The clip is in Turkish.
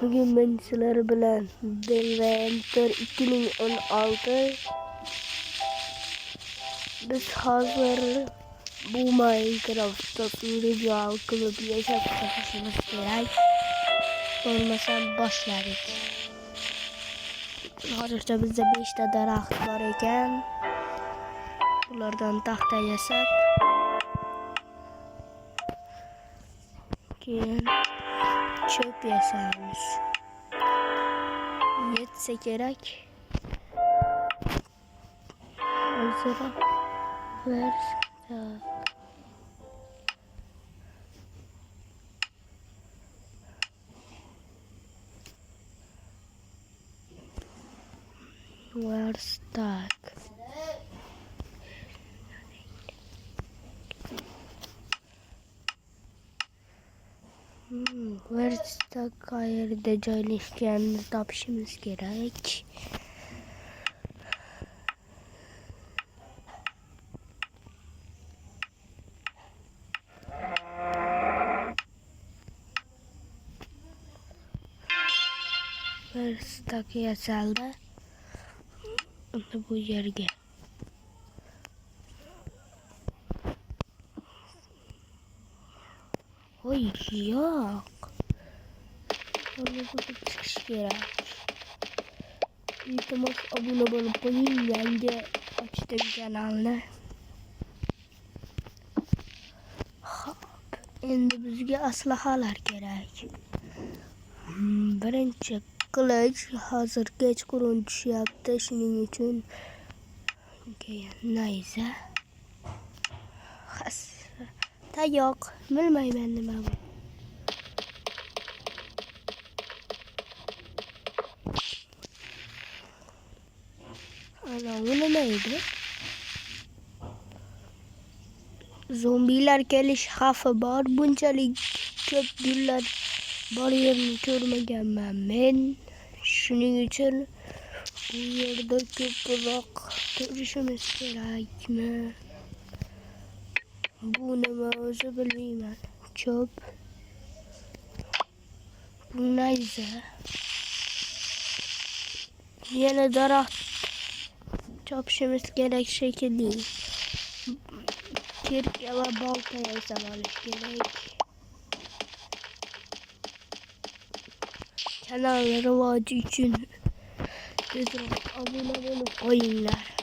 Bugün ben sizler bilen Inventor 2016 biz hazır bu Minecraft'ta video kılıp yaşap çalışmamız gerek. Olmasam başladık. Hazırda bizde 5 daraxt var ekan. Bunlardan taxta yasab keyin çöp yasaymiz. Yetse gerek. Hazıra versak. We're stuck. We're stuck ayarda joylashganini topishimiz kerak. We're stuck yasaldi. Bu yerga oy yo'q. Buni buzib chiqish kerak. Iltimos obuna bo'lib qo'ying, yangi ochdim kanalni. Xo'p, endi bizga aslahalar kerak. Birinchi qilich hozir kechqurun tushyapti, shuning uchun keyin nayza tayoq bilmayman nima bu. Ana bu nima edi? Zombilar kelish xavfi bor. Bunchalik ko'p gullar bor yerni ko'rmaganman men. Shuning uchun bu yerda ko'proq turishimiz kerakmi? Bu nima o'zi bilmayman. Cho'p. Bu nayza. Yana daraxt chopishimiz kerak shekilli. Kirka va bolta yasab olish kerak. Kanal rivoji uchun tezroq obuna bo'lib qo'yinglar.